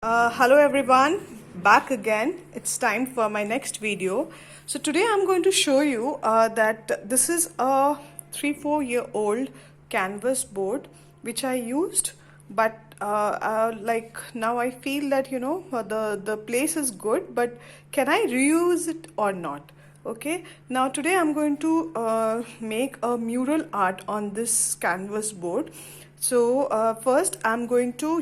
Hello everyone, back again. It's time for my next video. So today I'm going to show you that this is a 3-4 year old canvas board which I used, but like now I feel that the place is good, but can I reuse it or not? Okay, now today I'm going to make a mural art on this canvas board. So first I'm going to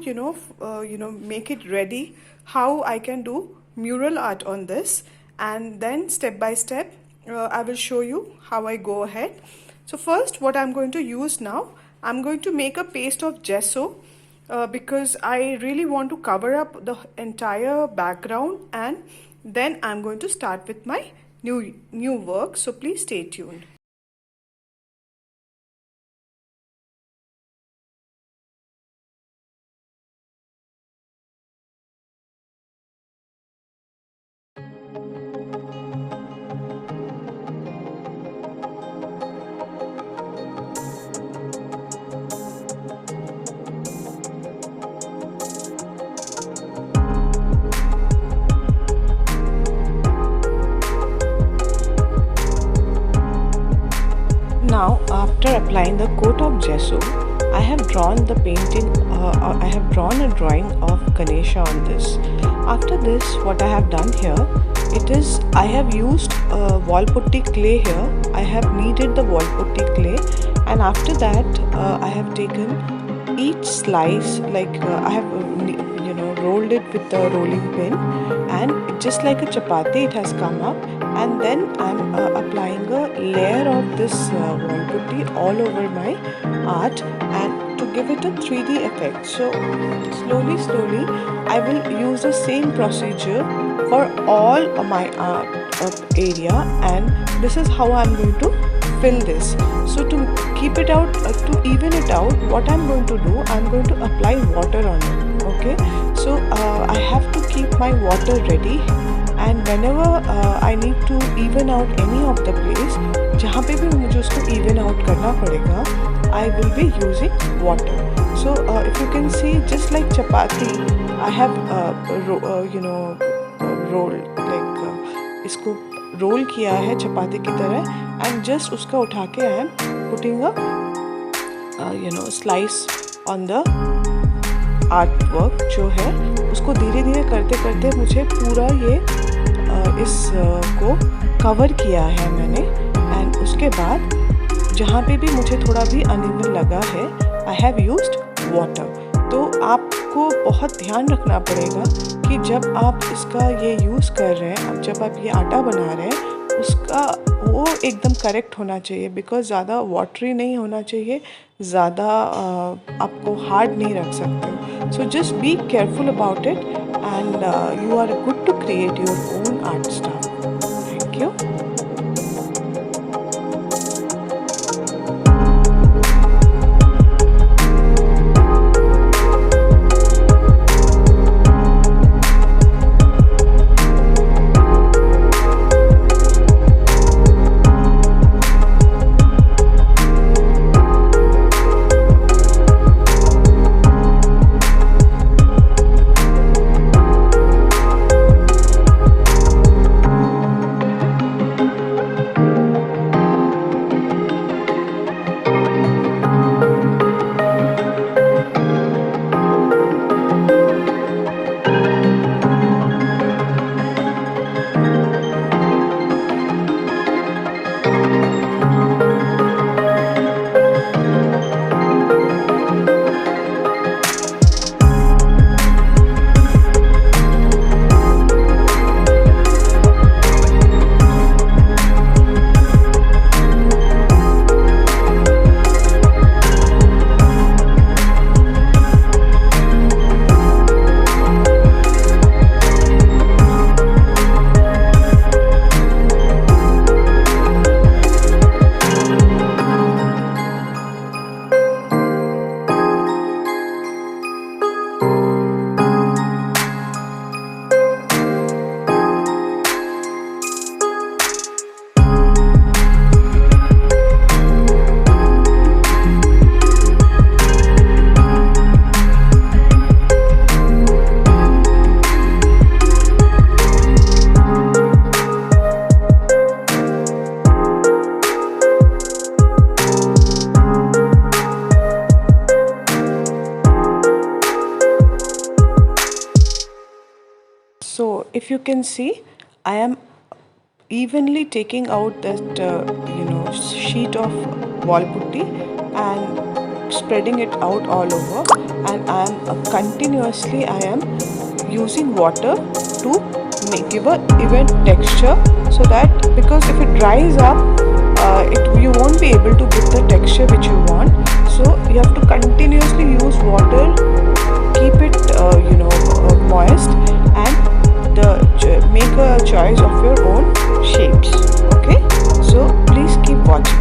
make it ready how I can do mural art on this, and then step by step I will show you how I go ahead. So first what I'm going to use now, I'm going to make a paste of gesso because I really want to cover up the entire background, and then I'm going to start with my new work. So please stay tuned. Now, after applying the coat of gesso, I have drawn the painting, I have drawn a drawing of Ganesha on this. After this, what I have done here, I have used wall putty clay here. I have kneaded the wall putty clay, and after that, I have taken each slice, I have rolled it with the rolling pin, and just like a chapati it has come up, and then I'm applying a layer of this wall putty all over my art, and to give it a 3D effect. So slowly I will use the same procedure for all of my art area, and this is how I'm going to fill this. So to keep it out, to even it out, what I'm going to do, I'm going to apply water on it. Okay, so I have to keep my water ready, and whenever I need to even out any of the place, जहाँ पे भी मुझे उसको even out करना पड़ेगा, I will be using water. So if you can see, just like chapati, I have rolled इसको role किया है चपाती की तरह, and just उसका उठा के I am putting a slice on the art work जो है, उसको धीरे धीरे करते करते मुझे पूरा ये इस को कवर किया है मैंने, एंड उसके बाद जहाँ पे भी मुझे थोड़ा भी अनइवन लगा है, आई हैव यूज्ड वाटर. तो आपको बहुत ध्यान रखना पड़ेगा कि जब आप इसका ये यूज़ कर रहे हैं, अब जब आप ये आटा बना रहे हैं, उसका वो एकदम करेक्ट होना चाहिए, बिकॉज ज़्यादा वाटरी नहीं होना चाहिए, ज़्यादा आपको हार्ड नहीं रख सकते. So just be careful about it, and you are good to create your own art style. Thank you. if you can see, I am evenly taking out that sheet of wall putty and spreading it out all over, and I am continuously I am using water to give a even texture, so that because if it dries up, you won't be able to get the texture which you want. So you have to continuously use water, keep it moist, and make a choice of your own shapes. Okay, so please keep watching.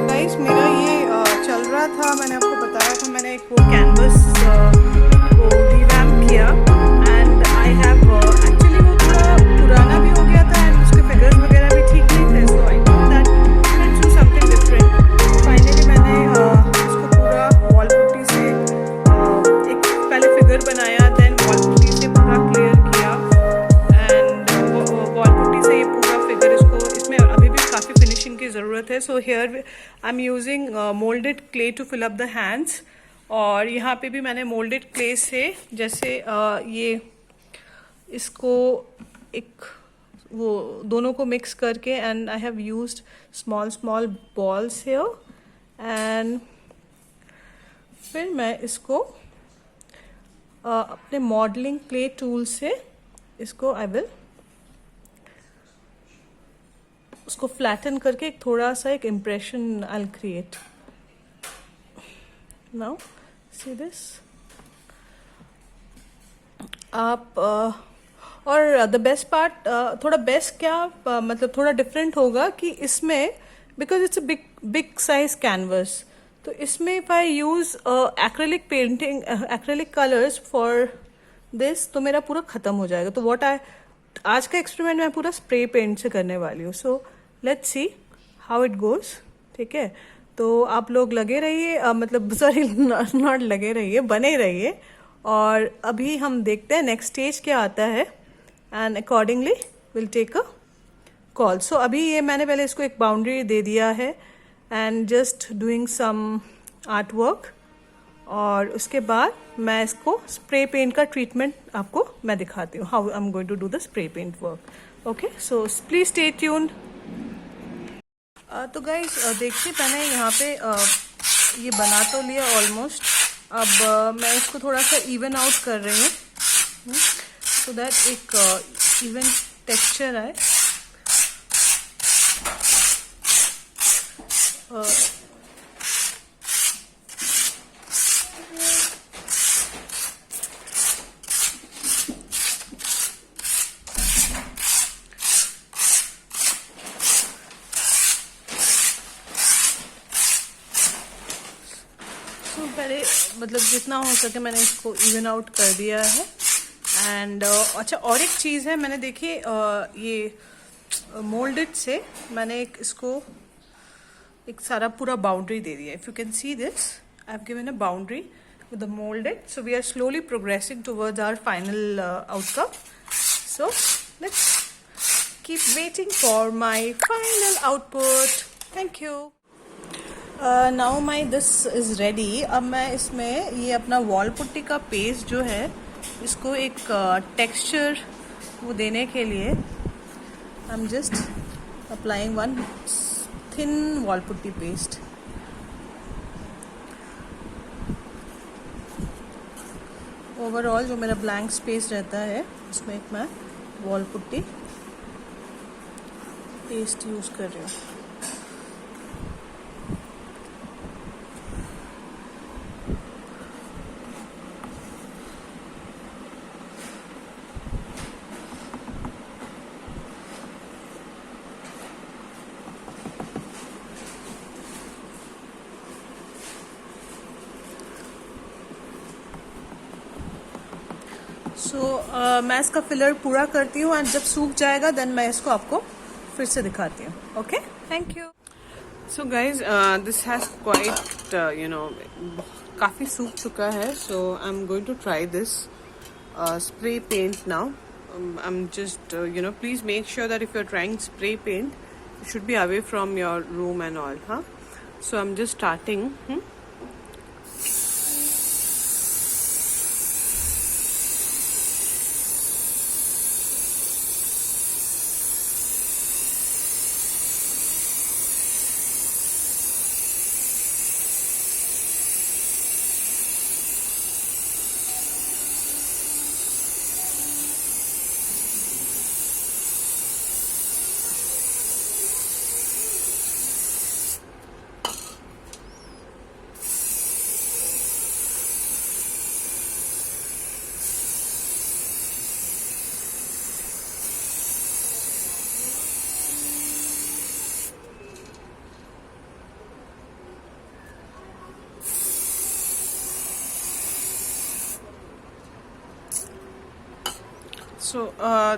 Guys मेरा ये चल रहा था, मैंने आपको बताया था, मैंने एक वो कैनवस को रिवैम्प किया एंड आई हैव एक्चुअली वो थोड़ा पुराना भी हो गया था एंड उसके फिगर्स वगैरह भी ठीक नहीं थे, so I thought that let's do something different. Finally मैंने इसको पूरा वॉल पुट्टी से एक पहले फिगर बनाया, देन वॉल पुट्टी से पूरा क्लियर किया एंड वॉल पुट्टी से ये पूरा फिगर, इसको इसमें अभी भी काफ़ी फिनिशिंग की ज़रूरत है। So here I am using moulded clay to fill up the hands, और यहाँ पे भी मैंने मोल्डेड क्ले से जैसे ये इसको एक वो दोनों को मिक्स करके and I have used small small balls here and फिर मैं इसको अपने मॉडलिंग क्ले टूल से इसको आई विल उसको फ्लैटन करके एक थोड़ा सा एक impression I will create. Now see this आप और द बेस्ट पार्ट, थोड़ा बेस्ट क्या मतलब थोड़ा डिफरेंट होगा कि इसमें because it's a big size canvas, तो इसमें if I use acrylic painting acrylic colours for this तो मेरा पूरा खत्म हो जाएगा। तो व्हाट आई आज का एक्सपेरिमेंट मैं पूरा स्प्रे पेंट से करने वाली हूँ, so let's see how it goes. ठीक है, तो आप लोग लगे रहिए, मतलब सॉरी नॉट लगे रहिए, बने रहिए, और अभी हम देखते हैं नेक्स्ट स्टेज क्या आता है and accordingly will take a call. So अभी ये मैंने पहले इसको एक बाउंड्री दे दिया है and just doing some art work, और उसके बाद मैं इसको स्प्रे पेंट का ट्रीटमेंट आपको मैं दिखाती हूँ, how I am going to do the spray paint work. Okay, so please stay tuned. तो गाइस देखिए मैंने यहाँ पे ये बना तो लिया ऑलमोस्ट, अब मैं इसको थोड़ा सा इवन आउट कर रही हूँ सो दैट एक इवन टेक्सचर आए। पहले मतलब जितना हो सके मैंने इसको इवन आउट कर दिया है एंड अच्छा, और एक चीज़ है, मैंने देखिए ये मोल्डेड से मैंने एक इसको एक सारा पूरा बाउंड्री दे दिया। If you can see this I have given a boundary with the moulded, so we are slowly progressing towards our final outcome. So let's keep waiting for my final output. Thank you. Now my this is ready. अब मैं इसमें ये अपना wall putty का paste जो है इसको एक टेक्सचर वो देने के लिए आई am just applying one thin wall putty paste. Overall जो मेरा ब्लैंक स्पेस रहता है उसमें एक मैं वॉल पुट्टी पेस्ट यूज़ कर रही हूँ। मैं इसका फिलर पूरा करती हूँ एंड जब सूख जाएगा देन मैं इसको आपको फिर से दिखाती हूँ। Okay, thank you. So guys this has quite काफ़ी सूख चुका है, so I am going to try this spray paint now. I am just please make sure that if you are trying spray paint you should be away from your room and all, huh? So I'm just starting.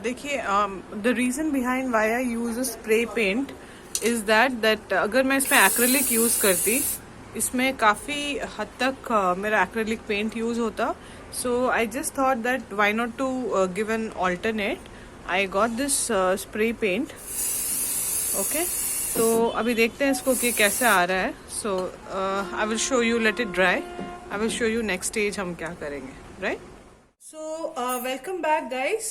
देखिए, the reason behind why I use a spray paint is that अगर मैं इसमें acrylic use करती, इसमें काफ़ी हद तक मेरा एक्रेलिक पेंट यूज़ होता. So I just thought that why not to give an alternate. I got this spray paint. Okay, तो अभी देखते हैं इसको कि कैसे आ रहा है. So I will show you, let it dry. I will show you next stage हम क्या करेंगे, right? So welcome back guys.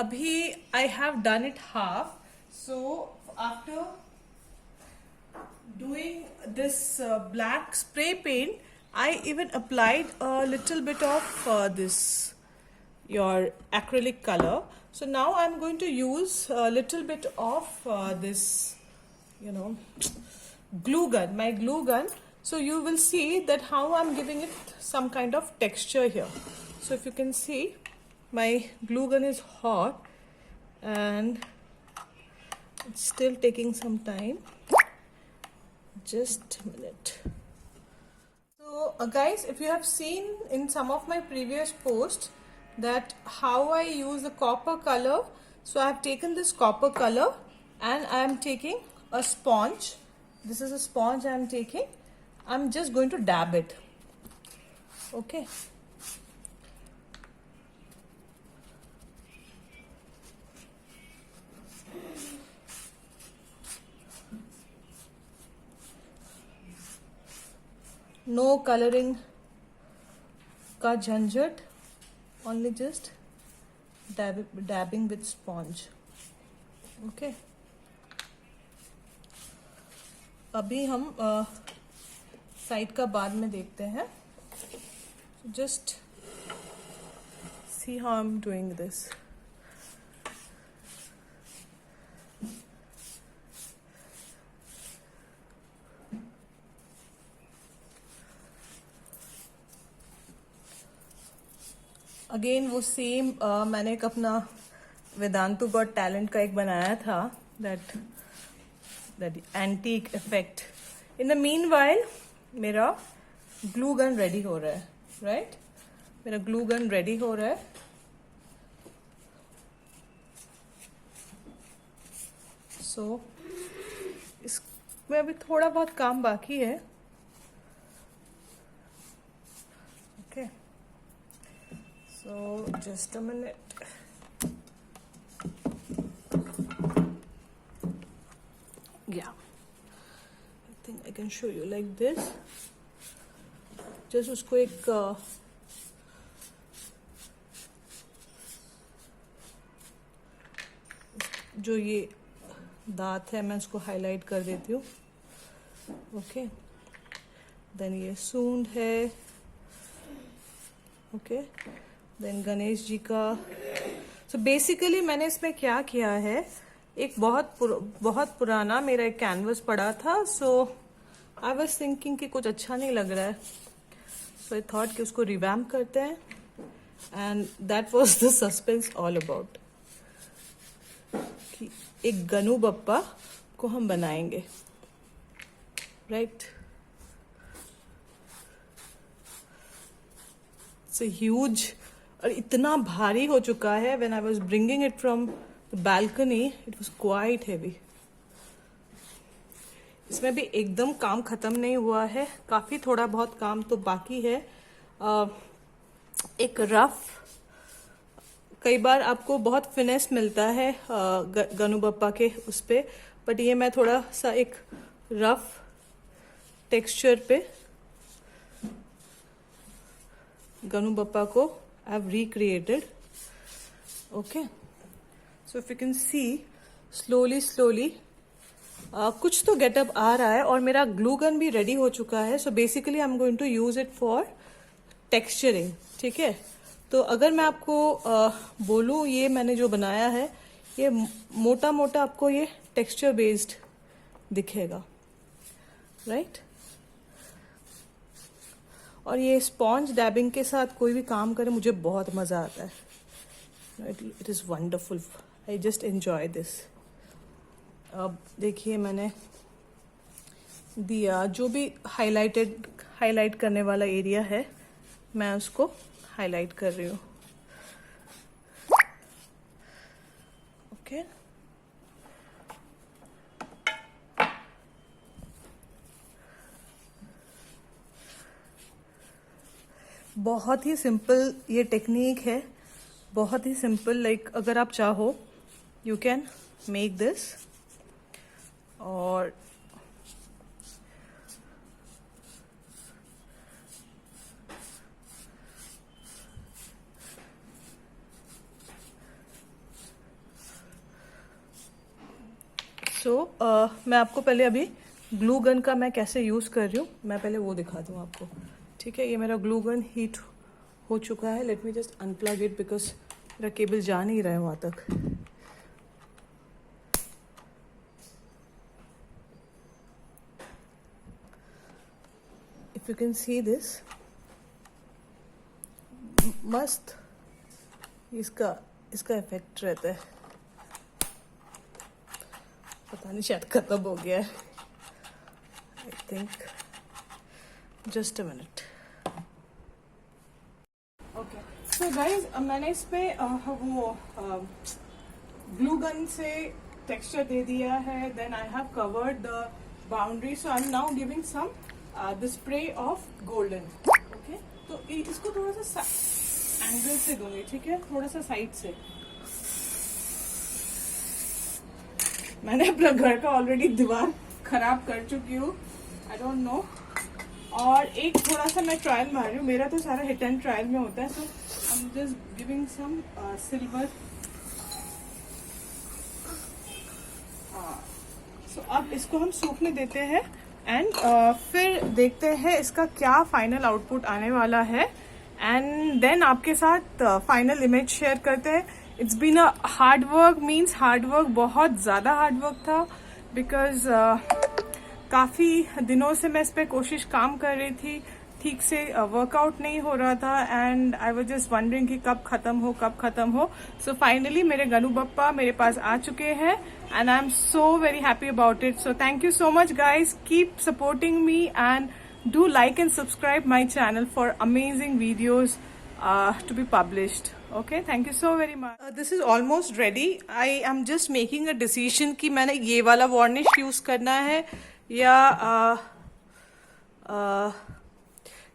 Abhi I have done it half. So after doing this black spray paint, I even applied a little bit of this your acrylic color. So now I'm going to use a little bit of this, glue gun, my glue gun. So you will see that how I'm giving it some kind of texture here. So if you can see, my glue gun is hot and it's still taking some time. Just a minute. So guys, if you have seen in some of my previous posts that how I use the copper color, so I have taken this copper color and I am taking a sponge. This is a sponge I am taking. I'm just going to dab it. Okay. No coloring का झंझट, only just dabbing with sponge. Okay. अभी हम side का बाद में देखते हैं. Just see how I'm doing this. Again वो सेम मैंने एक अपना वेदांतु गॉट टैलेंट का एक बनाया था, that antique effect. In the meanwhile मेरा ग्लू गन रेडी हो रहा है, राइट? मेरा ग्लू गन रेडी हो रहा है. सो इसमें अभी थोड़ा बहुत काम बाकी है. Okay, so just a minute. Yeah, I think I can show you like this. Just उसको एक जो ये दांत है मैं उसको हाईलाइट कर देती हूँ. ओके, देन ये सूंड है. ओके, देन गणेश जी का. सो बेसिकली मैंने इसमें क्या किया है, एक बहुत पुराना मेरा एक कैनवस पड़ा था. सो आई वाज थिंकिंग कि कुछ अच्छा नहीं लग रहा है, सो आई थॉट कि उसको रिवैम्प करते हैं. And that was the suspense all about, कि एक गनु बप्पा को हम बनाएंगे, राइट? इट्स ह्यूज और इतना भारी हो चुका है. When I was bringing it from the balcony it was quite heavy. इसमें भी एकदम काम खत्म नहीं हुआ है, काफी थोड़ा बहुत काम तो बाकी है. एक रफ, कई बार आपको बहुत फिनेस मिलता है गनु बप्पा के उस पे, बट ये मैं थोड़ा सा एक रफ टेक्सचर पे गनु बप्पा को I have recreated. Okay, so if you can see slowly कुछ तो गेटअप आ रहा है और मेरा ग्लू गन भी रेडी हो चुका है. So basically I am going to use it for texturing. ठीक है, तो अगर मैं आपको बोलूं, ये मैंने जो बनाया है ये मोटा मोटा आपको ये टेक्सचर बेस्ड दिखेगा, राइट? और ये स्पॉन्ज डैबिंग के साथ कोई भी काम करे मुझे बहुत मजा आता है. It is wonderful. I just enjoy this. अब देखिए मैंने दिया जो भी हाईलाइट करने वाला एरिया है मैं उसको हाईलाइट कर रही हूँ. बहुत ही सिंपल ये टेक्निक है, बहुत ही सिंपल. लाइक अगर आप चाहो यू कैन मेक दिस. और मैं आपको पहले अभी ग्लू गन का मैं कैसे यूज़ कर रही हूँ मैं पहले वो दिखा दूँ आपको. ठीक है, ये मेरा ग्लू गन हीट हो चुका है. Let me just unplug it because मेरा केबल जा नहीं रहा है वहाँ तक. If you can see this, मस्त इसका इफेक्ट रहता है. पता नहीं शायद खत्म हो गया है. I think just a minute. Okay so guys, मैंने इस पे वो ग्लू गन से टेक्सचर दे दिया है. Then I have covered the boundary. So I am now giving some the spray of golden. Okay, तो इसको थोड़ा सा एंगल से दूंगी. ठीक है, थोड़ा सा साइड से. मैंने अपना घर का ऑलरेडी दीवार खराब कर चुकी हूँ. I don't know. और एक थोड़ा सा मैं ट्रायल मार रही हूँ. मेरा तो सारा हिट एंड ट्रायल में होता है. So I am just giving some silver. So अब इसको हम सूखने देते हैं एंड फिर देखते हैं इसका क्या फाइनल आउटपुट आने वाला है. एंड देन आपके साथ फाइनल इमेज शेयर करते हैं. It's been a hard work, means hard work, बहुत ज़्यादा हार्ड वर्क था. बिकॉज काफ़ी दिनों से मैं इस पर कोशिश काम कर रही थी. ठीक से वर्कआउट नहीं हो रहा था and I was just wondering कि कब खत्म हो. सो फाइनली मेरे गनू बप्पा मेरे पास आ चुके हैं and I am so very happy about it. So thank you so much guys. Keep supporting me and do like and subscribe my channel for amazing videos to be published. Okay, thank you so very much. This is almost ready. I am just making a decision कि मैंने ये वाला varnish use करना है या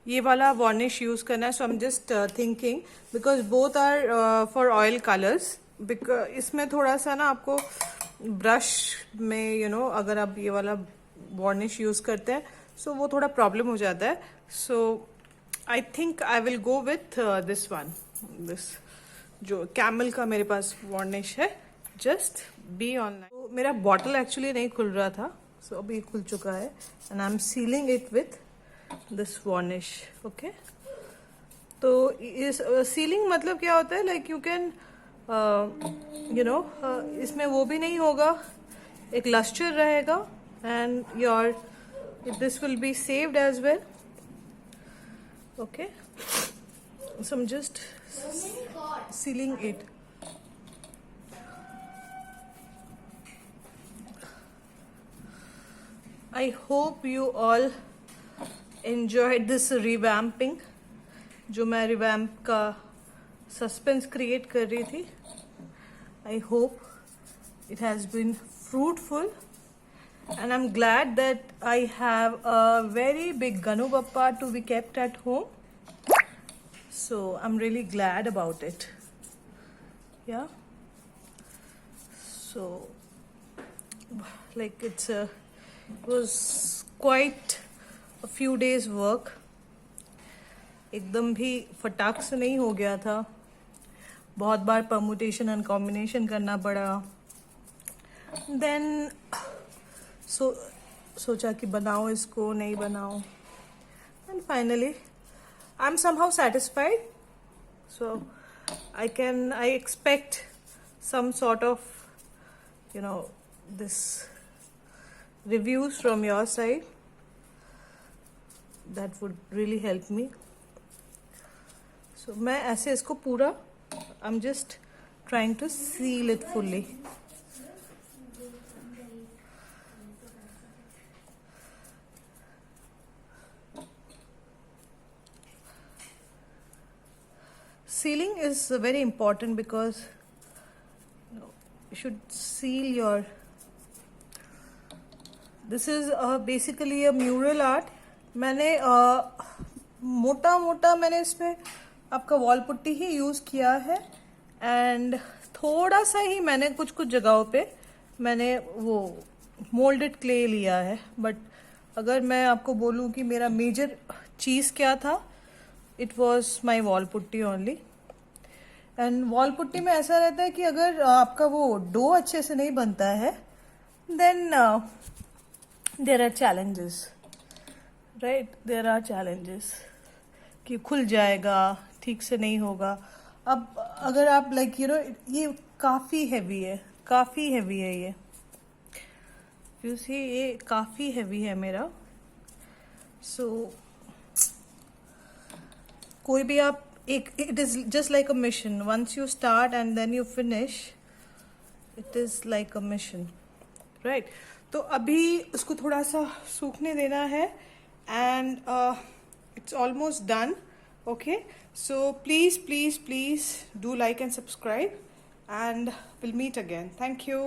ये वाला varnish use करना है. So I'm just thinking because both are for oil colors. Because इसमें थोड़ा सा ना आपको brush में अगर आप ये वाला varnish use करते हैं सो वो थोड़ा प्रॉब्लम हो जाता है. So I think I will go with this one. This जो कैमल का मेरे पास वार्निश है. Just be online. तो मेरा बॉटल एक्चुअली नहीं खुल रहा था. सो अभी खुल चुका है and I am ceiling it with this varnish. Okay, तो इस सीलिंग मतलब क्या होता है, लाइक यू कैन इसमें वो भी नहीं होगा, एक लस्टर रहेगा and your this will be saved as well. Okay, so I'm just sealing it. I hope you all enjoyed this revamping. जो मैं revamp का suspense create कर रही थी. I hope it has been fruitful. And I'm glad that I have a very big Ganu Bappa to be kept at home. So I'm really glad about it. Yeah. So like it was quite a few days work. एकदम भी फटाक से नहीं हो गया था. बहुत बार permutation and combination करना पड़ा. देन सोचा कि बनाओ इसको, नहीं बनाओ. And finally I am somehow satisfied. So I expect some sort of this reviews from your side. That would really help me. So मैं ऐसे इसको पूरा I'm just trying to seal it fully. Sealing is very important because you should seal your. This is basically a mural art. मैंने मोटा मोटा मैंने इसमें आपका वॉल पुट्टी ही यूज़ किया है, एंड थोड़ा सा ही मैंने कुछ कुछ जगहों पे मैंने वो मोल्डेड क्ले लिया है। बट अगर मैं आपको बोलूँ कि मेरा मेजर चीज़ क्या था, it was my wall putty only. And wall putty में ऐसा रहता है कि अगर आपका वो डो अच्छे से नहीं बनता है, then there are challenges, right, there are challenges कि खुल जाएगा, ठीक से नहीं होगा। अब अगर आप लाइक यू नो, ये काफ़ी हैवी है, काफ़ी हैवी है ये, यू सी, ये काफ़ी हैवी है मेरा। सो कोई भी आप एक, it is just like a mission, once you start and then you finish, it is like a mission, right. तो अभी उसको थोड़ा सा सूखने देना है, and it's almost done. Okay, so please do like and subscribe, and we'll meet again. Thank you.